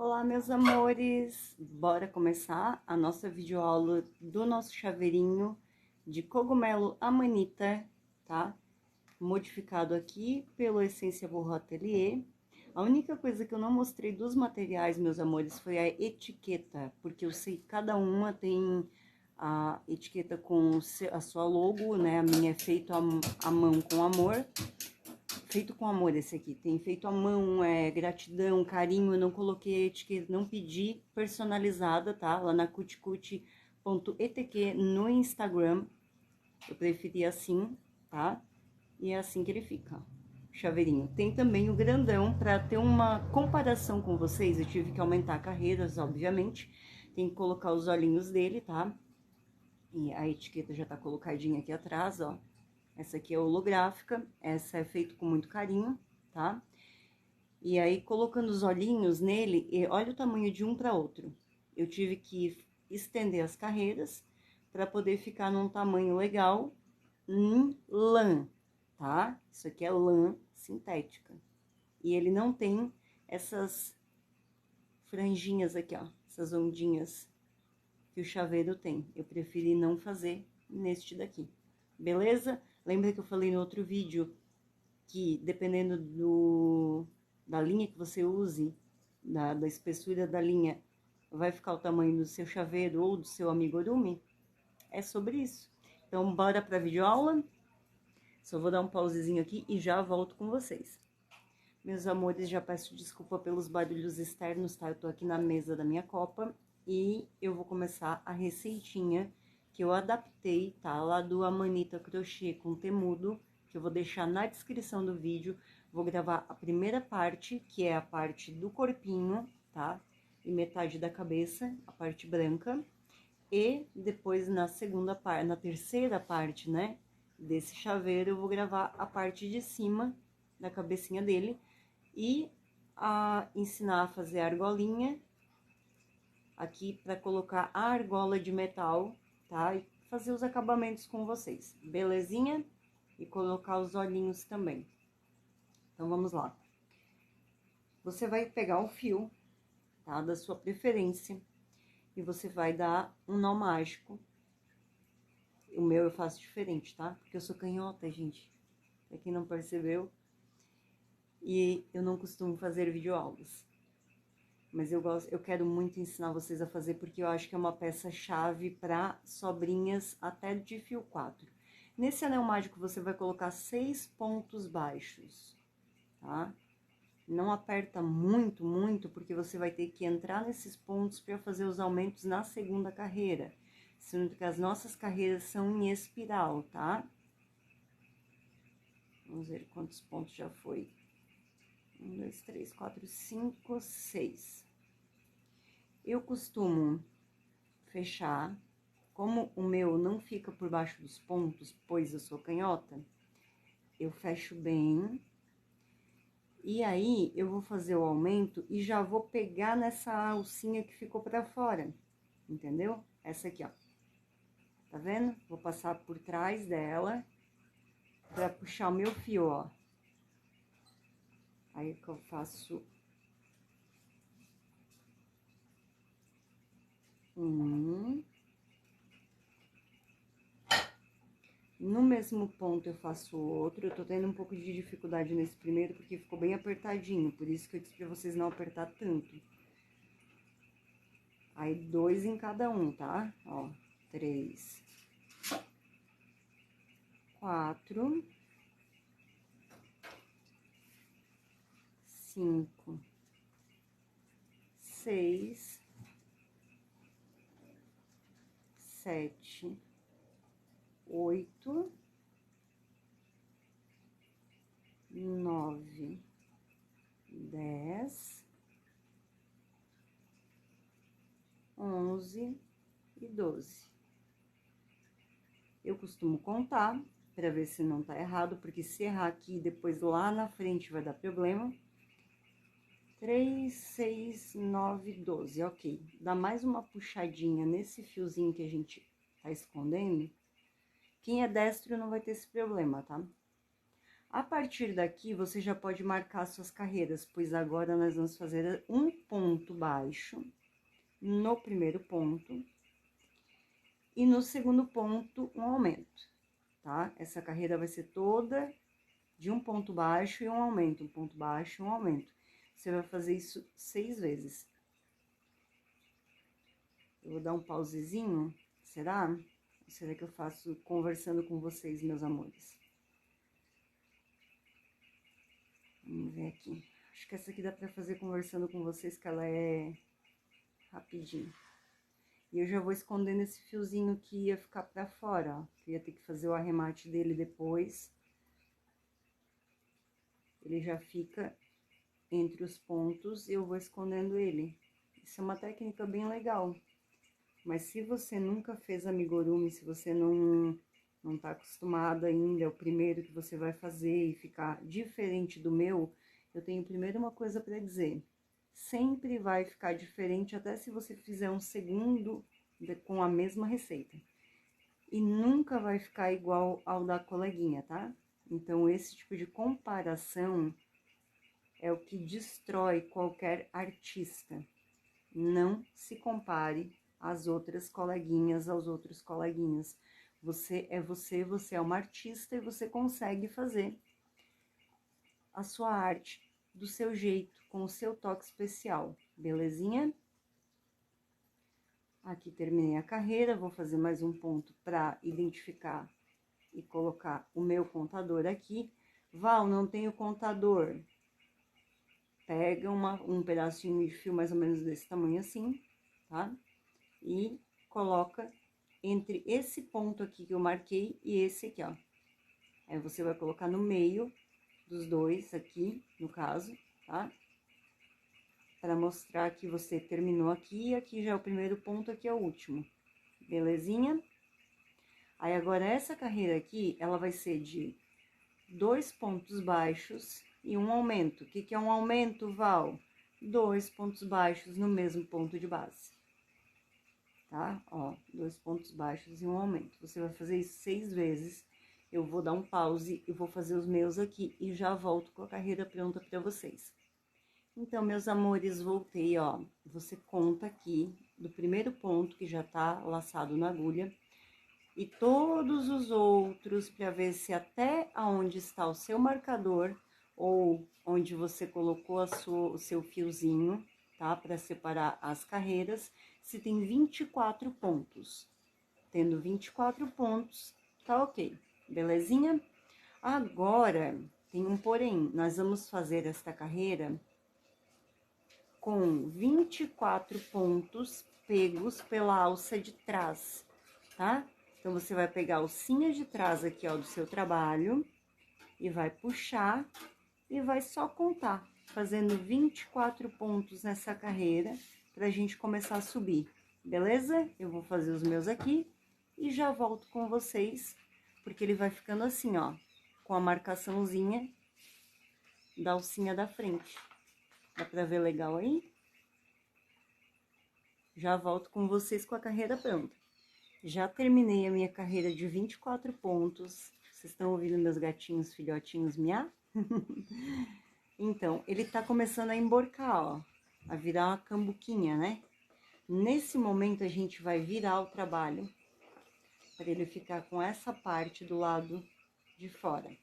Olá, meus amores! Bora começar a nossa videoaula do nosso chaveirinho de cogumelo amanita, tá? Modificado aqui pelo Essência Borro Atelier. A única coisa que eu não mostrei dos materiais, meus amores, foi a etiqueta, porque eu sei que cada uma tem a etiqueta com a sua logo, né? A minha é feito à mão com amor. Feito com amor esse aqui, tem feito à mão, gratidão, carinho, eu não coloquei etiqueta, não pedi personalizada, tá? Lá na cuticut.etq no Instagram, eu preferi assim, tá? E é assim que ele fica, ó, chaveirinho. Tem também o grandão, pra ter uma comparação com vocês, eu tive que aumentar carreiras, obviamente, tem que colocar os olhinhos dele, tá? E a etiqueta já tá colocadinha aqui atrás, ó. Essa aqui é holográfica, essa é feito com muito carinho, tá? E aí, colocando os olhinhos nele, olha o tamanho de um para outro. Eu tive que estender as carreiras para poder ficar num tamanho legal em lã, tá? Isso aqui é lã sintética. E ele não tem essas franjinhas aqui, ó, essas ondinhas que o chaveiro tem. Eu preferi não fazer neste daqui, beleza? Lembra que eu falei no outro vídeo que dependendo da linha que você use, da espessura da linha, vai ficar o tamanho do seu chaveiro ou do seu amigurumi? É sobre isso. Então, bora pra videoaula? Só vou dar um pausezinho aqui e já volto com vocês. Meus amores, já peço desculpa pelos barulhos externos, tá? Eu tô aqui na mesa da minha copa e eu vou começar a receitinha que eu adaptei, tá? Lá do Amanita Crochê com Temudo, que eu vou deixar na descrição do vídeo. Vou gravar a primeira parte, que é a parte do corpinho, tá? E metade da cabeça, a parte branca. E depois na segunda parte, na terceira parte, né? Desse chaveiro, eu vou gravar a parte de cima da cabecinha dele e ensinar a fazer a argolinha aqui para colocar a argola de metal, tá? E fazer os acabamentos com vocês, belezinha? E colocar os olhinhos também. Então, vamos lá. Você vai pegar o fio, tá? Da sua preferência e você vai dar um nó mágico. O meu eu faço diferente, tá? Porque eu sou canhota, gente. Pra quem não percebeu. E eu não costumo fazer videoaulas. Mas eu quero muito ensinar vocês a fazer, porque eu acho que é uma peça-chave para sobrinhas até de fio 4. Nesse anel mágico, você vai colocar 6 pontos baixos, tá? Não aperta muito, muito, porque você vai ter que entrar nesses pontos para fazer os aumentos na segunda carreira. Sendo que as nossas carreiras são em espiral, tá? Vamos ver quantos pontos já foi. 1, 2, 3, 4, 5, 6. Eu costumo fechar, como o meu não fica por baixo dos pontos, pois eu sou canhota, eu fecho bem. E aí, eu vou fazer o aumento e já vou pegar nessa alcinha que ficou pra fora, entendeu? Essa aqui, ó. Tá vendo? Vou passar por trás dela pra puxar o meu fio, ó. Aí que eu faço no mesmo ponto eu faço outro. Eu tô tendo um pouco de dificuldade nesse primeiro porque ficou bem apertadinho, por isso que eu disse pra vocês não apertar tanto. Aí, 2 em cada um, tá? Ó, 3, 4, 5, 6, 7, 8, 9, 10, 11 e 12. Eu costumo contar para ver se não tá errado, porque se errar aqui, depois lá na frente vai dar problema. 3, 6, 9, 12, ok. Dá mais uma puxadinha nesse fiozinho que a gente tá escondendo. Quem é destro não vai ter esse problema, tá? A partir daqui, você já pode marcar suas carreiras, pois agora nós vamos fazer um ponto baixo no primeiro ponto e no segundo ponto um aumento, tá? Essa carreira vai ser toda de um ponto baixo e um aumento, um ponto baixo e um aumento. Você vai fazer isso 6 vezes. Eu vou dar um pausezinho, será? Ou será que eu faço conversando com vocês, meus amores? Vamos ver aqui. Acho que essa aqui dá pra fazer conversando com vocês, que ela é rapidinho. E eu já vou escondendo esse fiozinho que ia ficar pra fora, ó. Que ia ter que fazer o arremate dele depois. Ele já fica entre os pontos e eu vou escondendo ele. Isso é uma técnica bem legal. Mas se você nunca fez amigurumi, se você não tá acostumado ainda, é o primeiro que você vai fazer e ficar diferente do meu, eu tenho primeiro uma coisa para dizer. Sempre vai ficar diferente, até se você fizer um segundo com a mesma receita. E nunca vai ficar igual ao da coleguinha, tá? Então, esse tipo de comparação é o que destrói qualquer artista. Não se compare às outras coleguinhas, aos outros coleguinhas. Você, você é uma artista e você consegue fazer a sua arte do seu jeito, com o seu toque especial, belezinha? Aqui terminei a carreira, vou fazer mais um ponto para identificar e colocar o meu contador aqui. Val, não tenho contador. Pega um pedacinho de fio mais ou menos desse tamanho assim, tá? E coloca entre esse ponto aqui que eu marquei e esse aqui, ó. Aí você vai colocar no meio dos dois aqui, no caso, tá? Para mostrar que você terminou aqui, e aqui já é o primeiro ponto, aqui é o último. Belezinha? Aí, agora, essa carreira aqui, ela vai ser de 2 pontos baixos e um aumento. O que que é um aumento, Val? 2 pontos baixos no mesmo ponto de base. Tá? Ó, 2 pontos baixos e um aumento. Você vai fazer isso 6 vezes. Eu vou dar um pause e vou fazer os meus aqui e já volto com a carreira pronta para vocês. Então, meus amores, voltei, ó. Você conta aqui do primeiro ponto que já tá laçado na agulha e todos os outros para ver se até aonde está o seu marcador ou onde você colocou o seu fiozinho, tá? Para separar as carreiras, se tem 24 pontos. Tendo 24 pontos, tá ok, belezinha? Agora, tem um porém, nós vamos fazer esta carreira com 24 pontos pegos pela alça de trás, tá? Então, você vai pegar a alcinha de trás aqui, ó, do seu trabalho e vai puxar e vai só contar, fazendo 24 pontos nessa carreira pra gente começar a subir, beleza? Eu vou fazer os meus aqui e já volto com vocês, porque ele vai ficando assim, ó, com a marcaçãozinha da alcinha da frente. Dá pra ver legal aí? Já volto com vocês com a carreira pronta. Já terminei a minha carreira de 24 pontos. Vocês estão ouvindo meus gatinhos filhotinhos miar? Então, ele tá começando a emborcar, ó. A virar uma cambuquinha, né? Nesse momento, a gente vai virar o trabalho para ele ficar com essa parte do lado de fora,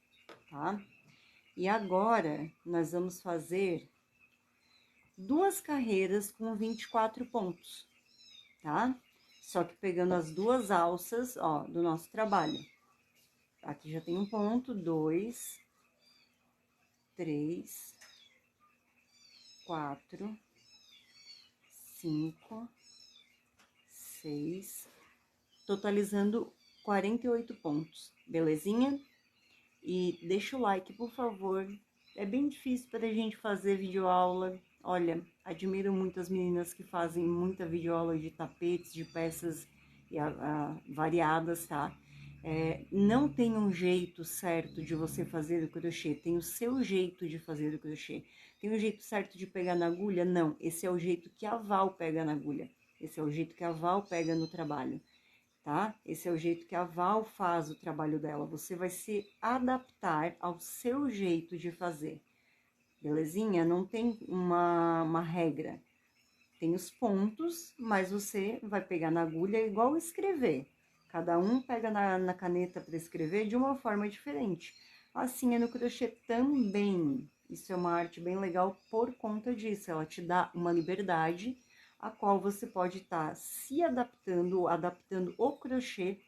tá? E agora, nós vamos fazer 2 carreiras com 24 pontos, tá? Só que pegando as 2 alças, ó, do nosso trabalho. Aqui já tem um ponto, 2, 3, 4, 5, 6, totalizando 48 pontos, belezinha? E deixa o like, por favor. É bem difícil para a gente fazer videoaula. Olha, admiro muito as meninas que fazem muita videoaula de tapetes, de peças variadas, tá? Não tem um jeito certo de você fazer o crochê, tem o seu jeito de fazer o crochê. Tem um jeito certo de pegar na agulha? Não, esse é o jeito que a Val pega na agulha. Esse é o jeito que a Val pega no trabalho, tá? Esse é o jeito que a Val faz o trabalho dela. Você vai se adaptar ao seu jeito de fazer, belezinha? Não tem uma regra. Tem os pontos, mas você vai pegar na agulha igual escrever. Cada um pega na caneta para escrever de uma forma diferente. Assim é no crochê também. Isso é uma arte bem legal por conta disso. Ela te dá uma liberdade, a qual você pode estar se adaptando, adaptando o crochê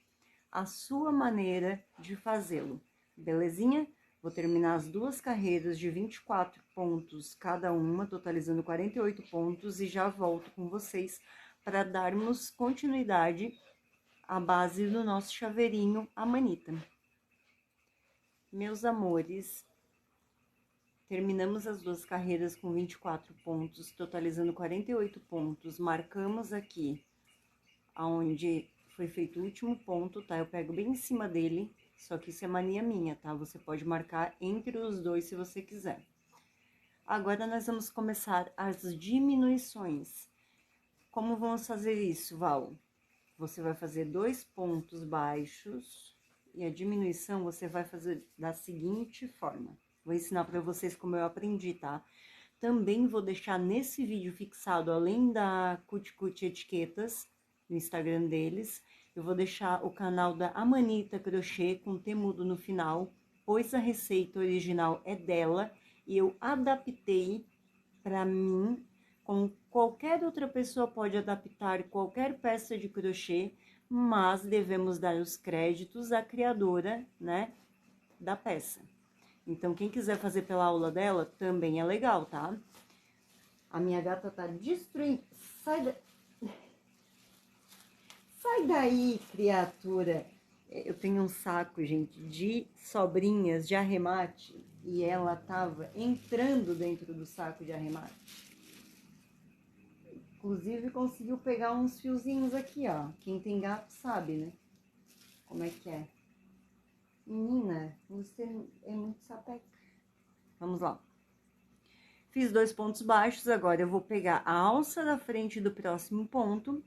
à sua maneira de fazê-lo. Belezinha? Vou terminar as duas carreiras de 24 pontos cada uma, totalizando 48 pontos, e já volto com vocês para darmos continuidade à base do nosso chaveirinho Amanita. Meus amores, terminamos as duas carreiras com 24 pontos, totalizando 48 pontos. Marcamos aqui aonde foi feito o último ponto, tá? Eu pego bem em cima dele, só que isso é mania minha, tá? Você pode marcar entre os dois se você quiser. Agora, nós vamos começar as diminuições. Como vamos fazer isso, Val? Você vai fazer 2 pontos baixos e a diminuição você vai fazer da seguinte forma. Vou ensinar para vocês como eu aprendi, tá? Também vou deixar nesse vídeo fixado, além da Cuti Cuti Etiquetas, no Instagram deles, eu vou deixar o canal da Amanita Crochê com T mudo no final, pois a receita original é dela e eu adaptei para mim, como qualquer outra pessoa pode adaptar qualquer peça de crochê, mas devemos dar os créditos à criadora, né, da peça. Então, quem quiser fazer pela aula dela, também é legal, tá? A minha gata tá destruindo. Sai daí, criatura. Eu tenho um saco, gente, de sobrinhas de arremate e ela tava entrando dentro do saco de arremate. Inclusive, conseguiu pegar uns fiozinhos aqui, ó. Quem tem gato sabe, né? Como é que é. Menina, você é muito sapeca. Vamos lá. Fiz 2 pontos baixos, agora eu vou pegar a alça da frente do próximo ponto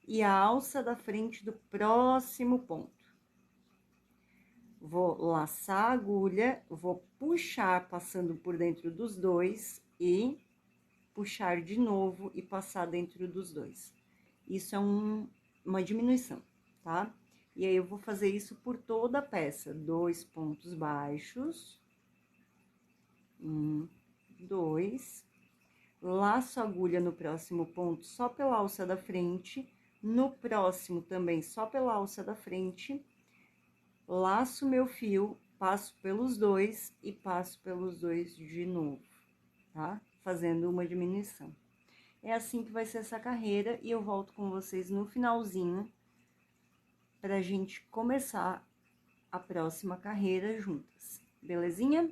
e a alça da frente do próximo ponto. Vou laçar a agulha, vou puxar passando por dentro dos dois e puxar de novo e passar dentro dos dois. Isso é uma diminuição, tá? E aí, eu vou fazer isso por toda a peça. 2 pontos baixos. 1, 2. Laço a agulha no próximo ponto só pela alça da frente. No próximo também só pela alça da frente. Laço meu fio, passo pelos dois e passo pelos dois de novo, tá? Fazendo uma diminuição. É assim que vai ser essa carreira e eu volto com vocês no finalzinho pra gente começar a próxima carreira juntas, belezinha?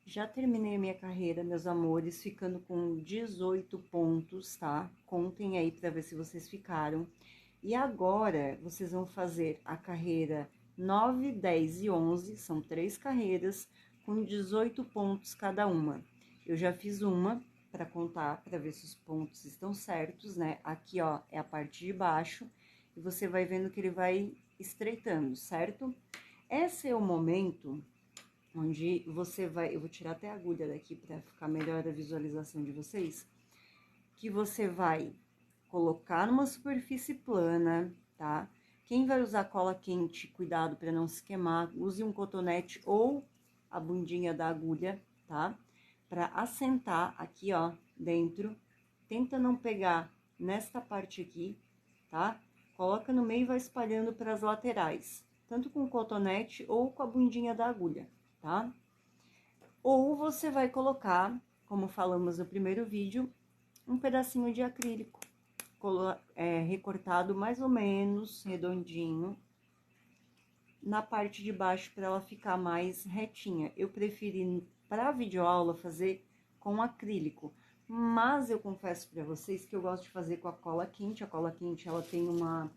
Já terminei a minha carreira, meus amores, ficando com 18 pontos, tá? Contem aí pra ver se vocês ficaram. E agora, vocês vão fazer a carreira 9, 10 e 11, são 3 carreiras, com 18 pontos cada uma. Eu já fiz uma para contar, para ver se os pontos estão certos, né? Aqui, ó, é a parte de baixo, e você vai vendo que ele vai estreitando, certo? Esse é o momento onde você vai... Eu vou tirar até a agulha daqui para ficar melhor a visualização de vocês. Que você vai colocar numa superfície plana, tá? Quem vai usar cola quente, cuidado para não se queimar, use um cotonete ou a bundinha da agulha, tá? Para assentar aqui, ó, dentro. Tenta não pegar nesta parte aqui, tá? Coloca no meio e vai espalhando para as laterais, tanto com o cotonete ou com a bundinha da agulha, tá? Ou você vai colocar, como falamos no primeiro vídeo, um pedacinho de acrílico recortado mais ou menos redondinho na parte de baixo para ela ficar mais retinha. Eu preferi para videoaula fazer com acrílico, mas eu confesso para vocês que eu gosto de fazer com a cola quente. A cola quente ela tem uma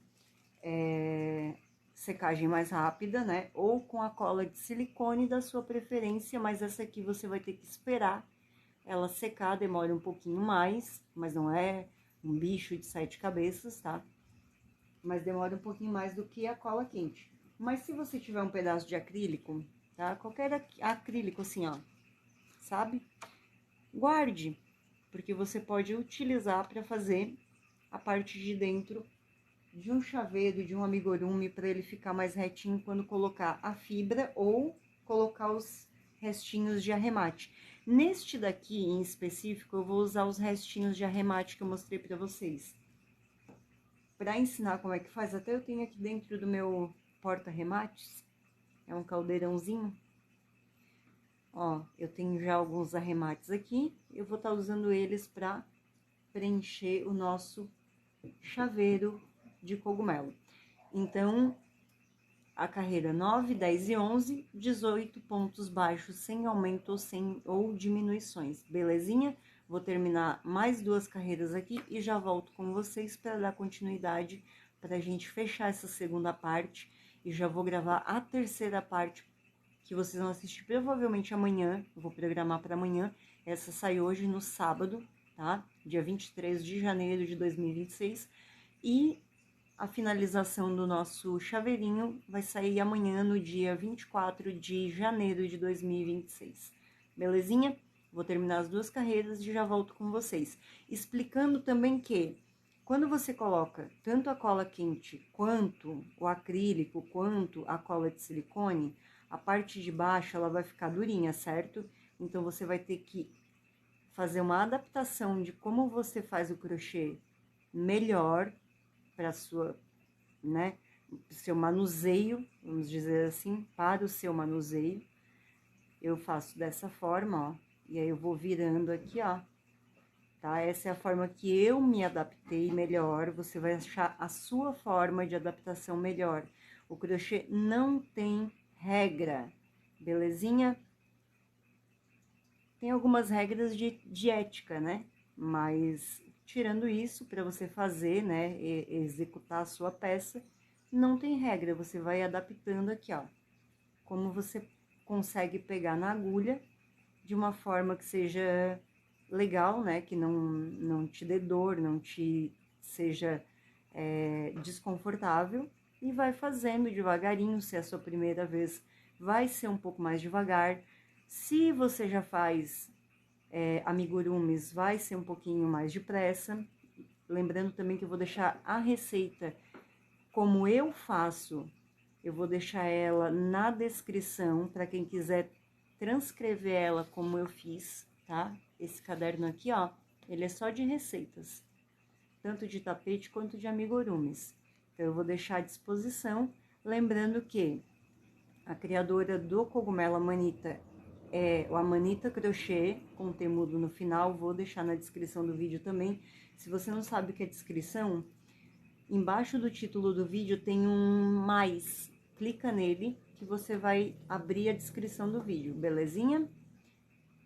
secagem mais rápida, né? Ou com a cola de silicone da sua preferência, mas essa aqui você vai ter que esperar ela secar, demora um pouquinho mais, mas não é um bicho de 7 cabeças, tá? mas demora um pouquinho mais do que a cola quente. Mas se você tiver um pedaço de acrílico, tá? Qualquer acrílico assim, ó, sabe? Guarde, porque você pode utilizar para fazer a parte de dentro de um chaveiro, de um amigurumi, para ele ficar mais retinho quando colocar a fibra ou colocar os restinhos de arremate. Neste daqui, em específico, eu vou usar os restinhos de arremate que eu mostrei para vocês. Para ensinar como é que faz, até eu tenho aqui dentro do meu porta-arremates, é um caldeirãozinho. Ó, eu tenho já alguns arremates aqui, eu vou estar usando eles para preencher o nosso chaveiro de cogumelo. Então, a carreira 9, 10 e 11, 18 pontos baixos, sem aumento ou diminuições, belezinha? Vou terminar mais 2 carreiras aqui e já volto com vocês para dar continuidade, para a gente fechar essa segunda parte. E já vou gravar a terceira parte, que vocês vão assistir provavelmente amanhã, vou programar para amanhã. Essa sai hoje no sábado, tá? Dia 23 de janeiro de 2026. E a finalização do nosso chaveirinho vai sair amanhã, no dia 24 de janeiro de 2026. Belezinha? Vou terminar as 2 carreiras e já volto com vocês. Explicando também que, quando você coloca tanto a cola quente, quanto o acrílico, quanto a cola de silicone, a parte de baixo ela vai ficar durinha, certo? Então, você vai ter que fazer uma adaptação de como você faz o crochê melhor para sua, né, seu manuseio, vamos dizer assim, para o seu manuseio. Eu faço dessa forma, ó, e aí eu vou virando aqui, ó, tá? Essa é a forma que eu me adaptei melhor, você vai achar a sua forma de adaptação melhor. O crochê não tem regra, belezinha? Tem algumas regras de ética, né? Mas, tirando isso, para você fazer, né, executar a sua peça, não tem regra, você vai adaptando aqui, ó. Como você consegue pegar na agulha de uma forma que seja legal, né? Que não te dê dor, não te seja desconfortável. E vai fazendo devagarinho, se é a sua primeira vez, vai ser um pouco mais devagar. Se você já faz amigurumis, vai ser um pouquinho mais depressa. Lembrando também que eu vou deixar a receita como eu faço, eu vou deixar ela na descrição para quem quiser transcrever ela como eu fiz, tá? Esse caderno aqui, ó, ele é só de receitas, tanto de tapete quanto de amigurumis. Então, eu vou deixar à disposição, lembrando que a criadora do cogumelo Amanita é o Amanita Crochê, com temudo no final, vou deixar na descrição do vídeo também. Se você não sabe o que é descrição, embaixo do título do vídeo tem um mais, clica nele que você vai abrir a descrição do vídeo, belezinha?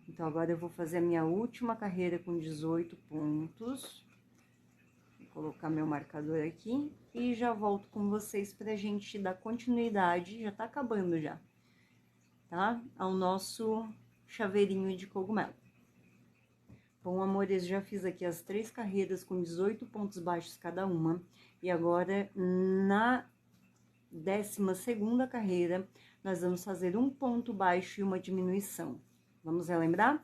Então, agora eu vou fazer a minha última carreira com 18 pontos. Vou colocar meu marcador aqui e já volto com vocês pra gente dar continuidade, já tá acabando já, tá? Ao nosso chaveirinho de cogumelo. Bom, amores, já fiz aqui as 3 carreiras com 18 pontos baixos cada uma. E agora, na 12ª carreira, nós vamos fazer um ponto baixo e uma diminuição. Vamos relembrar?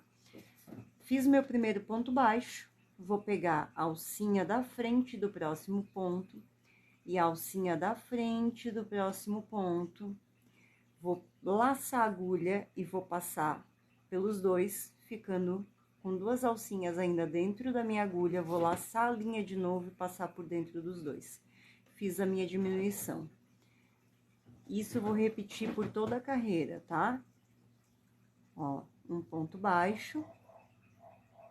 Fiz meu primeiro ponto baixo, vou pegar a alcinha da frente do próximo ponto e a alcinha da frente do próximo ponto. Vou laçar a agulha e vou passar pelos dois, ficando com 2 alcinhas ainda dentro da minha agulha, vou laçar a linha de novo e passar por dentro dos dois. Fiz a minha diminuição. Isso eu vou repetir por toda a carreira, tá? Ó, um ponto baixo,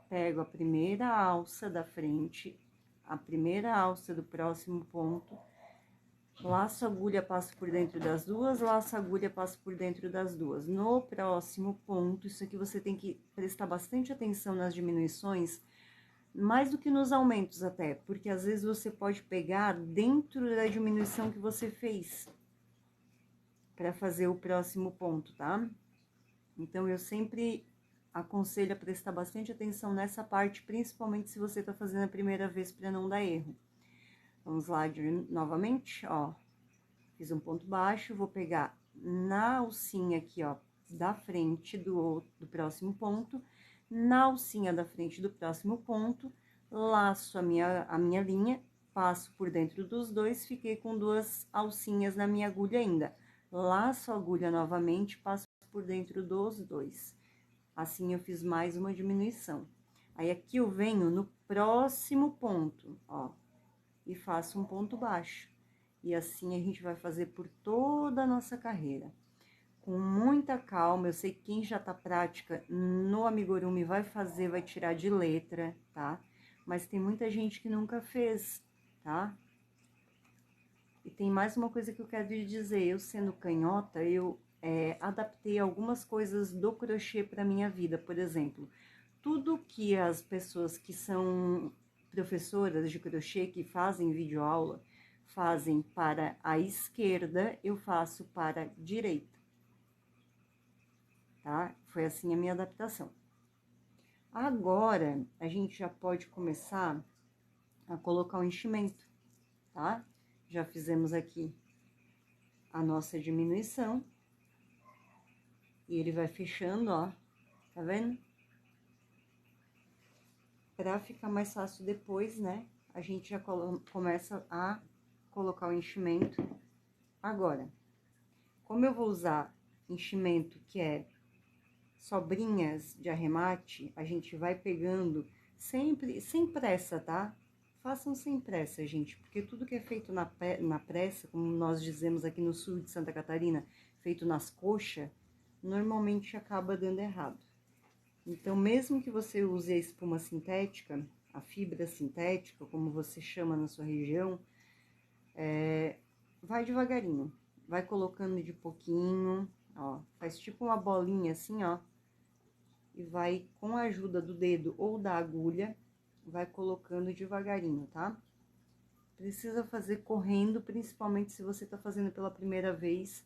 pego a primeira alça da frente, a primeira alça do próximo ponto, laço a agulha, passo por dentro das duas, laço a agulha, passo por dentro das duas. No próximo ponto, isso aqui você tem que prestar bastante atenção nas diminuições, mais do que nos aumentos até, porque às vezes você pode pegar dentro da diminuição que você fez para fazer o próximo ponto, tá? Então, eu sempre aconselho a prestar bastante atenção nessa parte, principalmente se você tá fazendo a primeira vez para não dar erro. Vamos lá novamente, ó. Fiz um ponto baixo, vou pegar na alcinha aqui, ó, da frente do próximo ponto, na alcinha da frente do próximo ponto, laço a minha linha, passo por dentro dos dois, fiquei com 2 alcinhas na minha agulha ainda. Laço a agulha novamente, passo por dentro dos dois. Assim, eu fiz mais uma diminuição. Aí, aqui eu venho no próximo ponto, ó, e faço um ponto baixo. E assim a gente vai fazer por toda a nossa carreira. Com muita calma, eu sei que quem já tá prática no amigurumi vai fazer, vai tirar de letra, tá? Mas tem muita gente que nunca fez, tá? E tem mais uma coisa que eu quero lhe dizer, eu sendo canhota, eu adaptei algumas coisas do crochê para minha vida, por exemplo, tudo que as pessoas que são professoras de crochê, que fazem videoaula, fazem para a esquerda, eu faço para a direita, tá? Foi assim a minha adaptação. Agora, a gente já pode começar a colocar o enchimento, tá? Já fizemos aqui a nossa diminuição. E ele vai fechando, ó, tá vendo? Pra ficar mais fácil depois, né? A gente já começa a colocar o enchimento. Agora, como eu vou usar enchimento que é sobrinhas de arremate, a gente vai pegando sempre, sem pressa, tá? Façam sem pressa, gente, porque tudo que é feito na pressa, como nós dizemos aqui no sul de Santa Catarina, feito nas coxas, normalmente acaba dando errado. Então, mesmo que você use a espuma sintética, a fibra sintética, como você chama na sua região, vai devagarinho, vai colocando de pouquinho, ó, faz tipo uma bolinha assim, ó, e vai, com a ajuda do dedo ou da agulha, vai colocando devagarinho, tá? Precisa fazer correndo, principalmente se você tá fazendo pela primeira vez,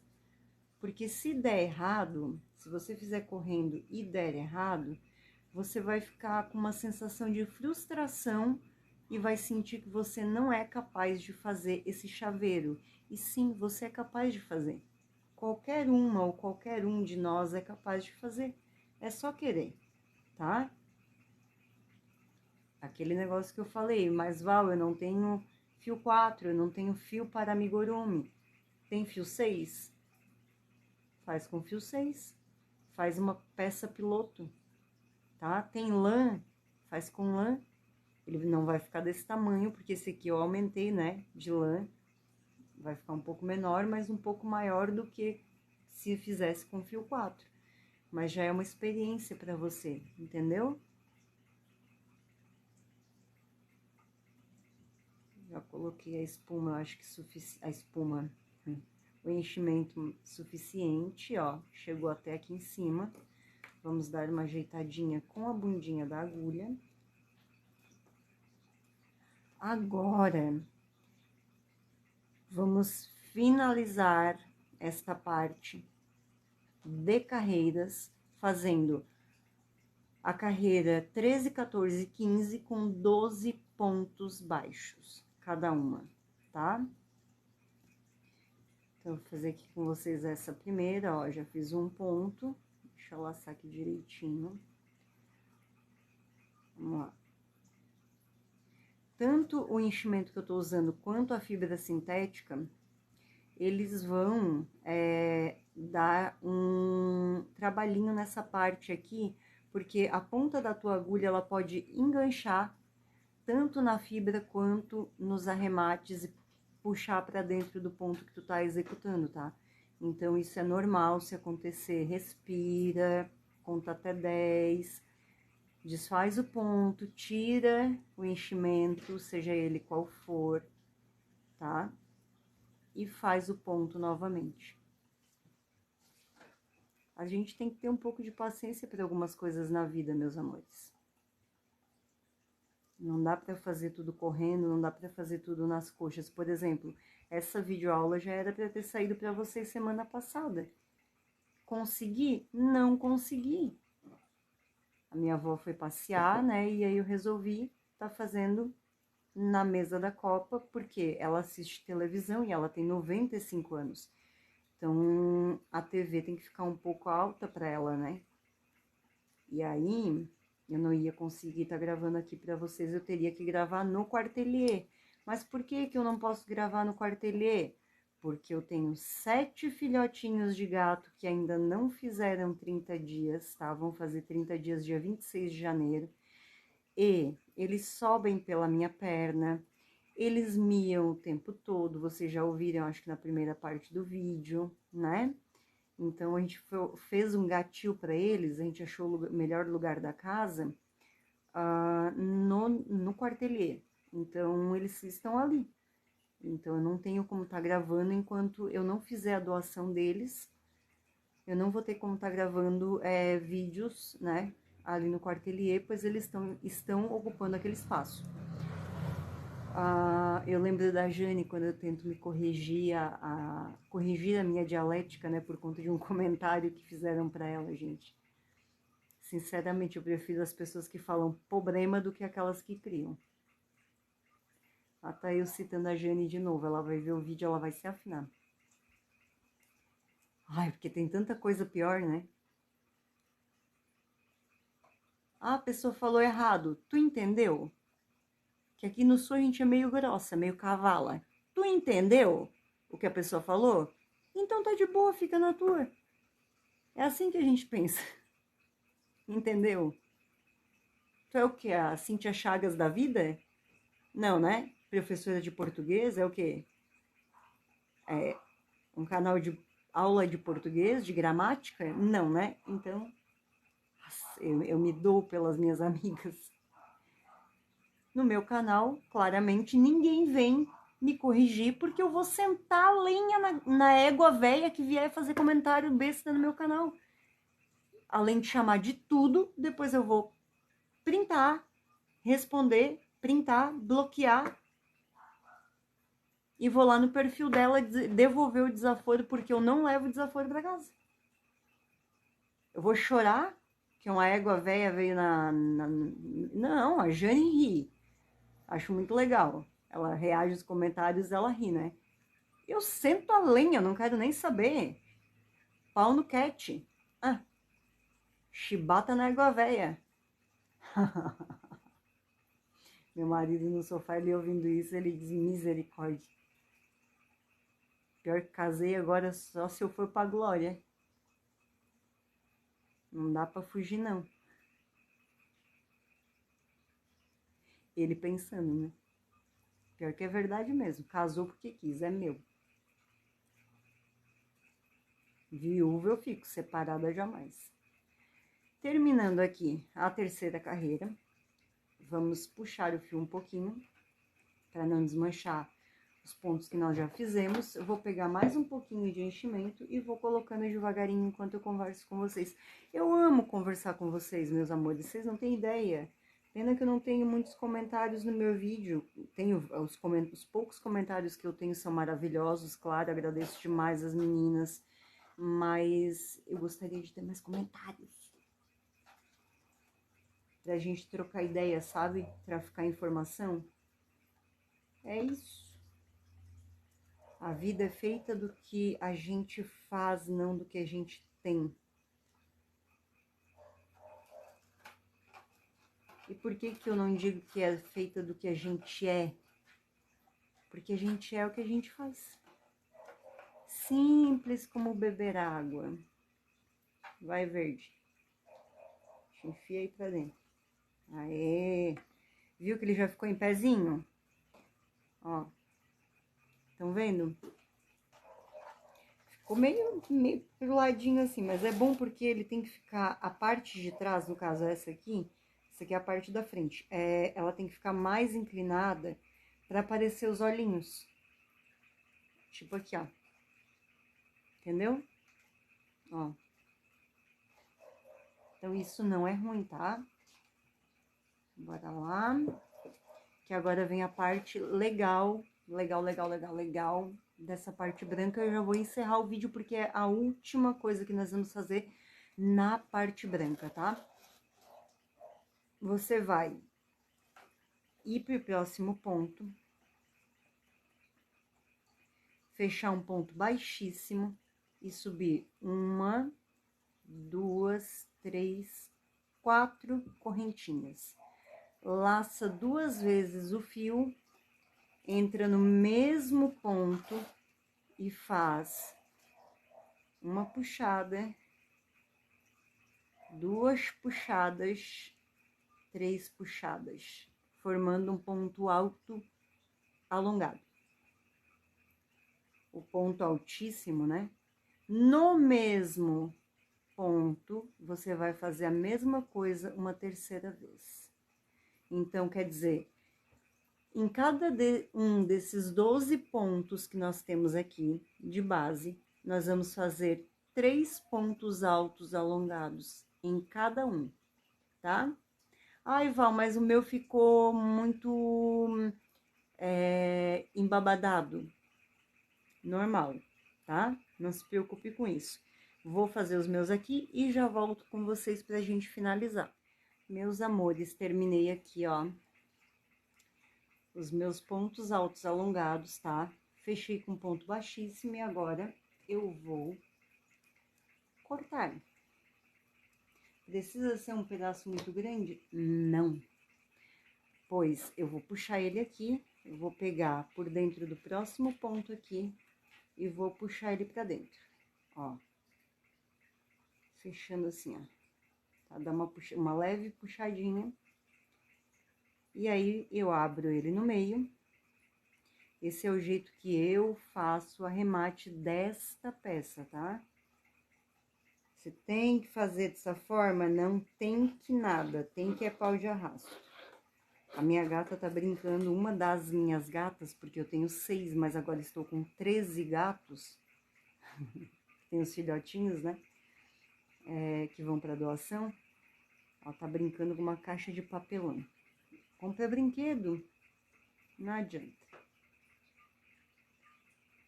porque se der errado, se você fizer correndo e der errado, você vai ficar com uma sensação de frustração e vai sentir que você não é capaz de fazer esse chaveiro. E sim, você é capaz de fazer. Qualquer uma ou qualquer um de nós é capaz de fazer. É só querer, tá? Aquele negócio que eu falei, mas Val, eu não tenho fio 4, eu não tenho fio para amigurumi. Tem fio 6? Faz com fio 6. Faz uma peça piloto, tá? Tem lã, faz com lã. Ele não vai ficar desse tamanho, porque esse aqui eu aumentei, né, de lã. Vai ficar um pouco menor, mas um pouco maior do que se fizesse com fio 4. Mas já é uma experiência para você, entendeu? Já coloquei a espuma, eu acho que a espuma, o enchimento suficiente, ó, chegou até aqui em cima. Vamos dar uma ajeitadinha com a bundinha da agulha. Agora, vamos finalizar esta parte de carreiras, fazendo a carreira 13, 14 e 15 com 12 pontos baixos, cada uma, tá? Então, vou fazer aqui com vocês essa primeira, ó, já fiz um ponto, deixa eu laçar aqui direitinho. Vamos lá. Tanto o enchimento que eu tô usando quanto a fibra sintética, eles vão dar um trabalhinho nessa parte aqui, porque a ponta da tua agulha, ela pode enganchar tanto na fibra quanto nos arremates e puxar para dentro do ponto que tu tá executando, tá? Então, isso é normal se acontecer. Respira, conta até 10, desfaz o ponto, tira o enchimento, seja ele qual for, tá? E faz o ponto novamente. A gente tem que ter um pouco de paciência para algumas coisas na vida, meus amores. Não dá para fazer tudo correndo, não dá para fazer tudo nas coxas. Por exemplo, essa videoaula já era para ter saído para vocês semana passada. Consegui? Não consegui. A minha avó foi passear, né? E aí eu resolvi tá fazendo na mesa da copa, porque ela assiste televisão e ela tem 95 anos. Então, a TV tem que ficar um pouco alta para ela, né? E aí, eu não ia conseguir estar gravando aqui para vocês, eu teria que gravar no quartelier. Mas por que que eu não posso gravar no quartelier? Porque eu tenho 7 filhotinhos de gato que ainda não fizeram 30 dias, tá? Vão fazer 30 dias dia 26 de janeiro. E eles sobem pela minha perna, eles miam o tempo todo, vocês já ouviram, acho que na primeira parte do vídeo, né? Então a gente fez um gatil para eles, a gente achou o melhor lugar da casa no quartelier. Então eles estão ali. Então eu não tenho como estar gravando enquanto eu não fizer a doação deles. Eu não vou ter como estar gravando vídeos, né? Ali no quartelier, pois eles estão ocupando aquele espaço. Eu lembro da Jane quando eu tento me corrigir corrigir a minha dialética, né, por conta de um comentário que fizeram para ela, gente. Sinceramente, eu prefiro as pessoas que falam problema do que aquelas que criam. Tá eu citando a Jane de novo, ela vai ver o vídeo, ela vai se afinar. Ai, porque tem tanta coisa pior, né? A pessoa falou errado, tu entendeu? Que aqui no sul a gente é meio grossa, meio cavala. Tu entendeu o que a pessoa falou? Então tá de boa, fica na tua. É assim que a gente pensa. Entendeu? Tu é o que? A Cíntia Chagas da vida? Não, né? Professora de português é o quê? É um canal de aula de português, de gramática? Não, né? Então, eu me dou pelas minhas amigas. No meu canal, claramente, ninguém vem me corrigir porque eu vou sentar a lenha na égua velha que vier fazer comentário besta no meu canal. Além de chamar de tudo, depois eu vou printar, responder, printar, bloquear e vou lá no perfil dela devolver o desaforo porque eu não levo o desaforo para casa. Eu vou chorar que uma égua velha veio Não, a Jane ri. Acho muito legal. Ela reage aos comentários, ela ri, né? Eu sento a lenha, não quero nem saber. Pau no cat. Chibata na égua véia. Meu marido no sofá, ele ouvindo isso, ele diz misericórdia. Pior que casei agora só se eu for pra glória. Não dá pra fugir, não. Ele pensando, né? Pior que é verdade mesmo. Casou porque quis, é meu. Viúva eu fico, separada jamais. Terminando aqui a terceira carreira, vamos puxar o fio um pouquinho, para não desmanchar os pontos que nós já fizemos. Eu vou pegar mais um pouquinho de enchimento e vou colocando devagarinho enquanto eu converso com vocês. Eu amo conversar com vocês, meus amores, vocês não têm ideia. Pena que eu não tenho muitos comentários no meu vídeo. Tenho os poucos comentários que eu tenho são maravilhosos, claro, agradeço demais as meninas, mas eu gostaria de ter mais comentários. Pra gente trocar ideia, sabe? Pra ficar informação. É isso. A vida é feita do que a gente faz, não do que a gente tem. E por que que eu não digo que é feita do que a gente é? Porque a gente é o que a gente faz. Simples como beber água. Vai, verde. Enfia aí pra dentro. Aê! Viu que ele já ficou em pezinho? Ó. Estão vendo? Ficou meio pro ladinho assim, mas é bom porque ele tem que ficar... A parte de trás, no caso essa aqui é a parte da frente. Ela tem que ficar mais inclinada para aparecer os olhinhos. Tipo aqui, ó. Entendeu? Ó. Então, isso não é ruim, tá? Bora lá. Que agora vem a parte legal dessa parte branca. Eu já vou encerrar o vídeo porque é a última coisa que nós vamos fazer na parte branca, tá? Você vai ir para o próximo ponto, fechar um ponto baixíssimo e subir 1, 2, 3, 4 correntinhas. Laça 2 vezes o fio, entra no mesmo ponto e faz uma puxada, 2 puxadas, 3 puxadas, formando um ponto alto alongado. O ponto altíssimo, né? No mesmo ponto, você vai fazer a mesma coisa uma terceira vez. Então, quer dizer, em cada um desses 12 pontos que nós temos aqui de base, nós vamos fazer 3 pontos altos alongados em cada um, tá? Ai, Val, mas o meu ficou muito embabadado. Normal, tá? Não se preocupe com isso. Vou fazer os meus aqui e já volto com vocês pra gente finalizar. Meus amores, terminei aqui, ó, os meus pontos altos alongados, tá? Fechei com ponto baixíssimo e agora eu vou cortar. Precisa ser um pedaço muito grande? Não. Pois eu vou puxar ele aqui, eu vou pegar por dentro do próximo ponto aqui e vou puxar ele pra dentro, ó. Fechando assim, ó. Tá? Dá uma leve puxadinha. E aí, eu abro ele no meio. Esse é o jeito que eu faço o arremate desta peça, tá? Você tem que fazer dessa forma? Não tem que nada, tem que é pau de arrasto. A minha gata tá brincando, uma das minhas gatas, porque eu tenho 6, mas agora estou com 13 gatos. Tem os filhotinhos, né? Que vão para doação. Ela tá brincando com uma caixa de papelão. Compra brinquedo, não adianta.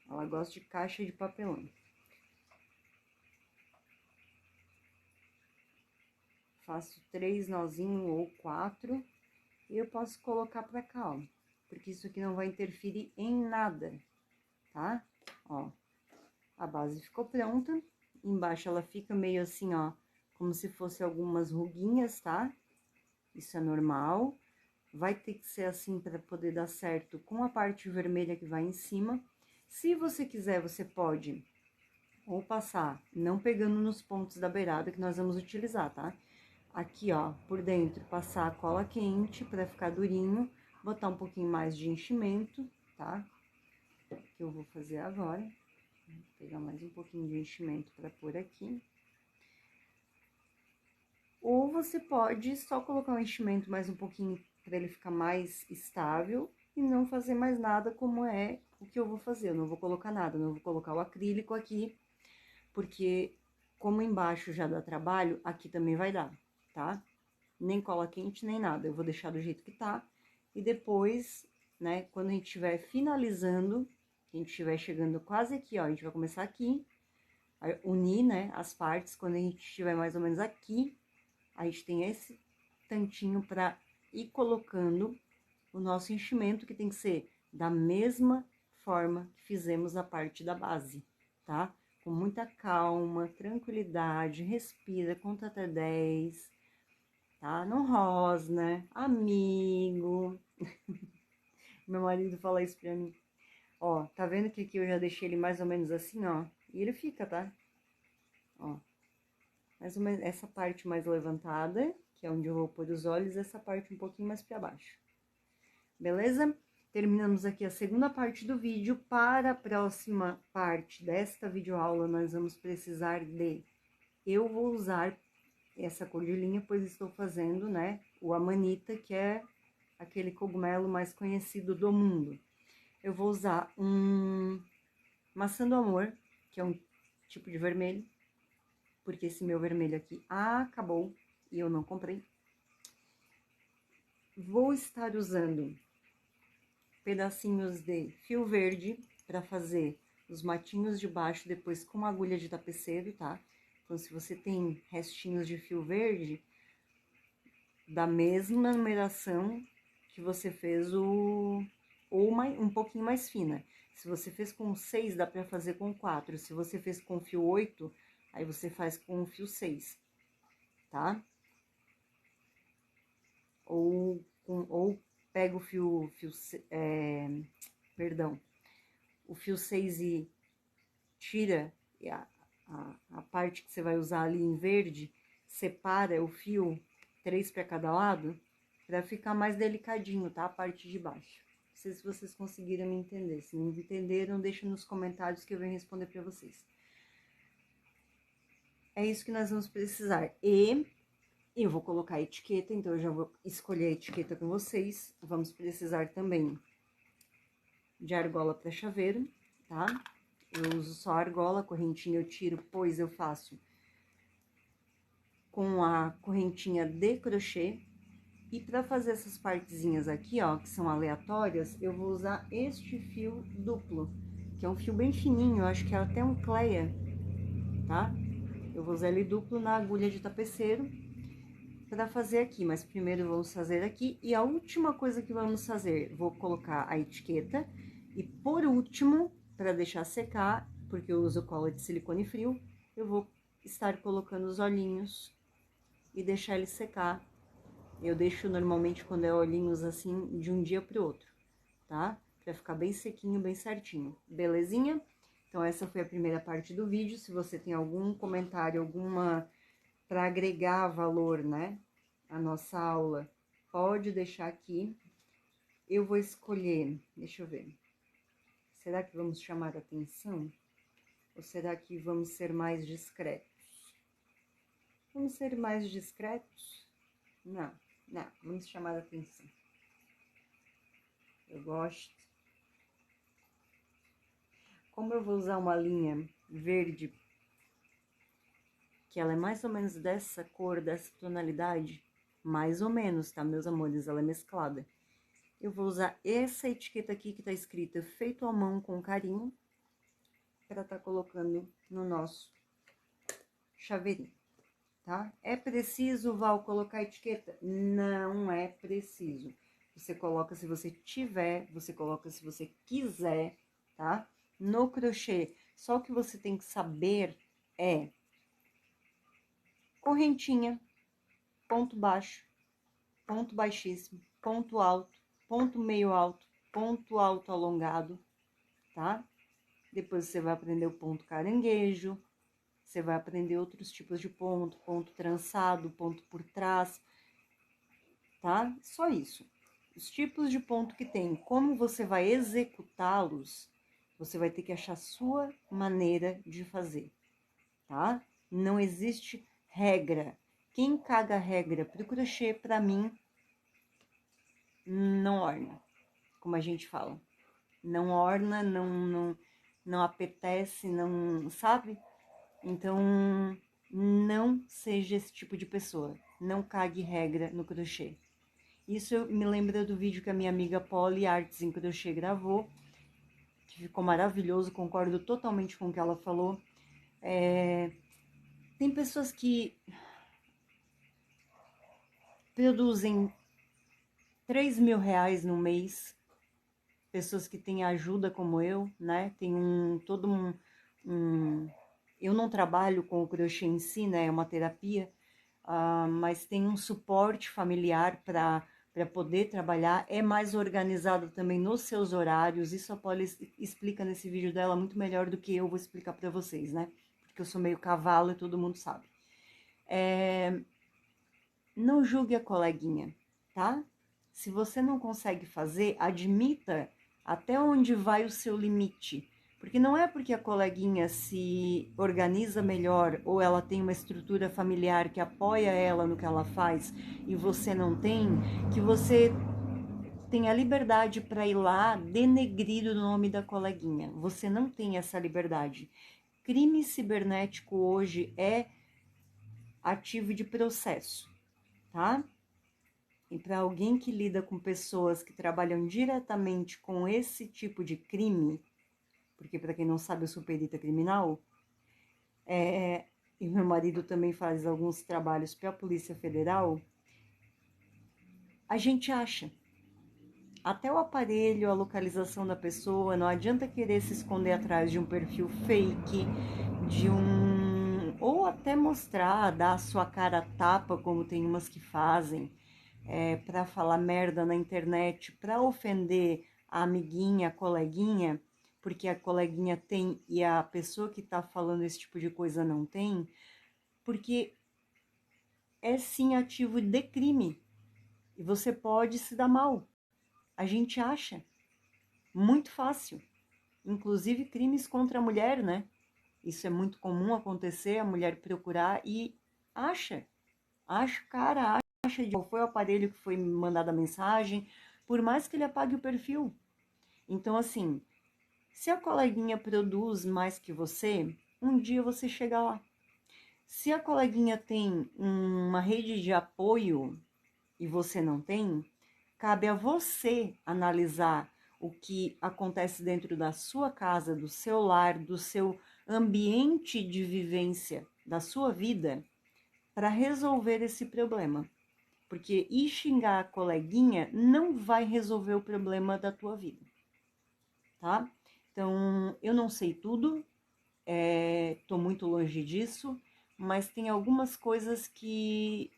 Ela gosta de caixa de papelão. Faço 3 nozinhos ou 4 e eu posso colocar pra cá, ó. Porque isso aqui não vai interferir em nada, tá? Ó, a base ficou pronta. Embaixo ela fica meio assim, ó, como se fosse algumas ruguinhas, tá? Isso é normal. Vai ter que ser assim para poder dar certo com a parte vermelha que vai em cima. Se você quiser, você pode ou passar, não pegando nos pontos da beirada que nós vamos utilizar, tá? Aqui, ó, por dentro, passar a cola quente para ficar durinho, botar um pouquinho mais de enchimento, tá? Que eu vou fazer agora. Vou pegar mais um pouquinho de enchimento para pôr aqui. Ou você pode só colocar o enchimento mais um pouquinho para ele ficar mais estável e não fazer mais nada, como é o que eu vou fazer. Eu não vou colocar nada, não vou colocar o acrílico aqui, porque como embaixo já dá trabalho, aqui também vai dar, tá? Nem cola quente, nem nada. Eu vou deixar do jeito que tá. E depois, né, quando a gente estiver finalizando, a gente estiver chegando quase aqui, ó, a gente vai começar aqui, unir, né, as partes. Quando a gente estiver mais ou menos aqui, a gente tem esse tantinho para ir colocando o nosso enchimento, que tem que ser da mesma forma que fizemos a parte da base, tá? Com muita calma, tranquilidade, respira, conta até 10, tá? Não rosna, amigo. Meu marido fala isso pra mim. Ó, tá vendo que aqui eu já deixei ele mais ou menos assim, ó? E ele fica, tá? Ó. Mais ou menos essa parte mais levantada, que é onde eu vou pôr os olhos, essa parte um pouquinho mais pra baixo. Beleza? Terminamos aqui a segunda parte do vídeo. Para a próxima parte desta videoaula, nós vamos precisar de... Eu vou usar essa cor de linha, pois estou fazendo, né, o amanita, que é aquele cogumelo mais conhecido do mundo. Eu vou usar maçã do amor, que é um tipo de vermelho, porque esse meu vermelho aqui acabou e eu não comprei. Vou estar usando pedacinhos de fio verde para fazer os matinhos de baixo depois com agulha de tapeceiro, tá? Então, se você tem restinhos de fio verde, da mesma numeração que você fez ou um pouquinho mais fina. Se você fez com 6, dá pra fazer com 4. Se você fez com fio 8, aí você faz com fio 6, tá? Ou pega o perdão, o fio 6 e tira a parte que você vai usar ali em verde, separa o fio, 3 para cada lado, para ficar mais delicadinho, tá? A parte de baixo. Não sei se vocês conseguiram me entender. Se não entenderam, deixa nos comentários que eu venho responder para vocês. É isso que nós vamos precisar. E eu vou colocar a etiqueta, então eu já vou escolher a etiqueta com vocês. Vamos precisar também de argola para chaveiro, tá? Eu uso só argola, correntinha eu tiro, pois eu faço com a correntinha de crochê. E para fazer essas partezinhas aqui, ó, que são aleatórias, eu vou usar este fio duplo, que é um fio bem fininho, eu acho que é até um Cleia, tá? Eu vou usar ele duplo na agulha de tapeceiro para fazer aqui, mas primeiro vamos fazer aqui. E a última coisa que vamos fazer, vou colocar a etiqueta e por último, para deixar secar, porque eu uso cola de silicone frio, eu vou estar colocando os olhinhos e deixar ele secar. Eu deixo normalmente quando é olhinhos assim, de um dia pro outro, tá? Pra ficar bem sequinho, bem certinho. Belezinha? Então, essa foi a primeira parte do vídeo. Se você tem algum comentário, alguma para agregar valor, né? A nossa aula, pode deixar aqui. Eu vou escolher, deixa eu ver. Será que vamos chamar a atenção? Ou será que vamos ser mais discretos? Vamos ser mais discretos? Não. Não, vamos chamar a atenção. Eu gosto. Como eu vou usar uma linha verde, que ela é mais ou menos dessa cor, dessa tonalidade, mais ou menos, tá, meus amores? Ela é mesclada. Eu vou usar essa etiqueta aqui que tá escrita feito à mão com carinho, para tá colocando no nosso chaveirinho, tá? É preciso, Val, colocar a etiqueta? Não é preciso. Você coloca se você tiver, você coloca se você quiser, tá? No crochê, só o que você tem que saber é correntinha, ponto baixo, ponto baixíssimo, ponto alto, ponto meio alto, ponto alto alongado, tá? Depois você vai aprender o ponto caranguejo, você vai aprender outros tipos de ponto, ponto trançado, ponto por trás, tá? Só isso. Os tipos de ponto que tem, como você vai executá-los, você vai ter que achar a sua maneira de fazer, tá? Não existe regra. Quem caga a regra pro crochê, pra mim, não orna, como a gente fala. Não orna, não apetece, não, sabe? Então, não seja esse tipo de pessoa. Não cague regra no crochê. Isso me lembra do vídeo que a minha amiga Polly Artes em Crochê gravou, que ficou maravilhoso, concordo totalmente com o que ela falou. Tem pessoas que produzem 3.000 reais no mês, pessoas que têm ajuda como eu, né? Tem eu não trabalho com o crochê em si, né? É uma terapia, mas tem um suporte familiar para poder trabalhar, é mais organizado também nos seus horários. Isso a Polly explica nesse vídeo dela muito melhor do que eu vou explicar para vocês, né? Porque eu sou meio cavalo e todo mundo sabe. Não julgue a coleguinha, tá? Se você não consegue fazer, admita até onde vai o seu limite. Porque não é porque a coleguinha se organiza melhor ou ela tem uma estrutura familiar que apoia ela no que ela faz e você não tem, que você tem a liberdade para ir lá denegrir o nome da coleguinha. Você não tem essa liberdade. Crime cibernético hoje é ativo de processo, tá? E para alguém que lida com pessoas que trabalham diretamente com esse tipo de crime, porque para quem não sabe, eu sou perita criminal, e meu marido também faz alguns trabalhos para a Polícia Federal, a gente acha. até o aparelho, a localização da pessoa. Não adianta querer se esconder atrás de um perfil fake, ou até mostrar, dar a sua cara a tapa, como tem umas que fazem, para falar merda na internet, para ofender a amiguinha, a coleguinha, porque a coleguinha tem e a pessoa que tá falando esse tipo de coisa não tem, porque é sim ativo de crime e você pode se dar mal. A gente acha muito fácil, inclusive crimes contra a mulher, né? Isso é muito comum acontecer, a mulher procurar e acha, cara, acha de qual foi o aparelho que foi mandada a mensagem, por mais que ele apague o perfil. Então, assim, se a coleguinha produz mais que você, um dia você chega lá. Se a coleguinha tem uma rede de apoio e você não tem, cabe a você analisar o que acontece dentro da sua casa, do seu lar, do seu ambiente de vivência, da sua vida, para resolver esse problema. Porque ir xingar a coleguinha não vai resolver o problema da tua vida, tá? Então, eu não sei tudo, tô muito longe disso, mas tem algumas coisas que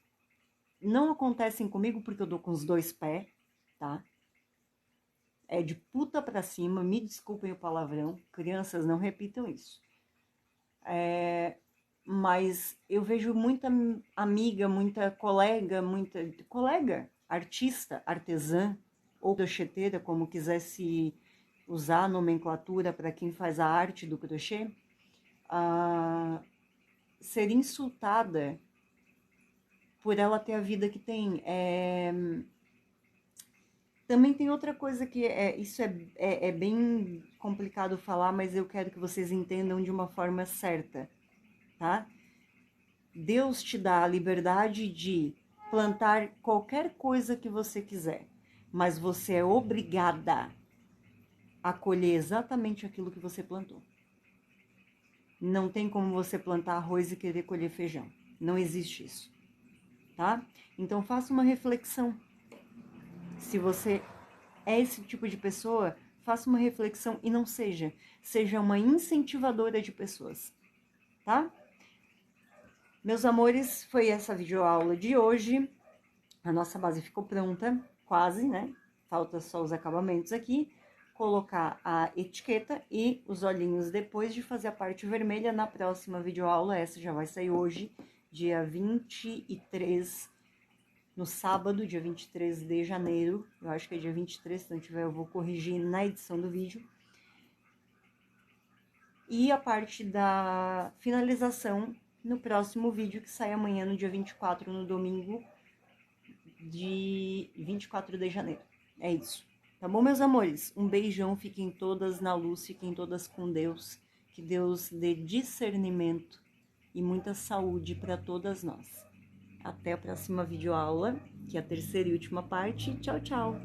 não acontecem comigo porque eu dou com os dois pés, tá? É de puta pra cima, me desculpem o palavrão, crianças não repitam isso. Mas eu vejo muita amiga, muita colega, artista, artesã ou crocheteira, como quisesse usar a nomenclatura para quem faz a arte do crochê, ser insultada por ela ter a vida que tem. Também tem outra coisa que isso é bem complicado falar, mas eu quero que vocês entendam de uma forma certa, tá? Deus te dá a liberdade de plantar qualquer coisa que você quiser, mas você é obrigada a colher exatamente aquilo que você plantou. Não tem como você plantar arroz e querer colher feijão. Não existe isso, tá? Então faça uma reflexão. Se você é esse tipo de pessoa, faça uma reflexão e não seja uma incentivadora de pessoas, tá? Meus amores, foi essa videoaula de hoje. A nossa base ficou pronta, quase, né? Falta só os acabamentos aqui. Colocar a etiqueta e os olhinhos depois de fazer a parte vermelha na próxima videoaula. Essa já vai sair hoje, dia 23, no sábado, dia 23 de janeiro. Eu acho que é dia 23, se não tiver eu vou corrigir na edição do vídeo. E a parte da finalização no próximo vídeo, que sai amanhã, no dia 24, no domingo, de 24 de janeiro. É isso. Tá bom, meus amores? Um beijão, fiquem todas na luz, fiquem todas com Deus. Que Deus dê discernimento e muita saúde para todas nós. Até a próxima videoaula, que é a terceira e última parte. Tchau, tchau!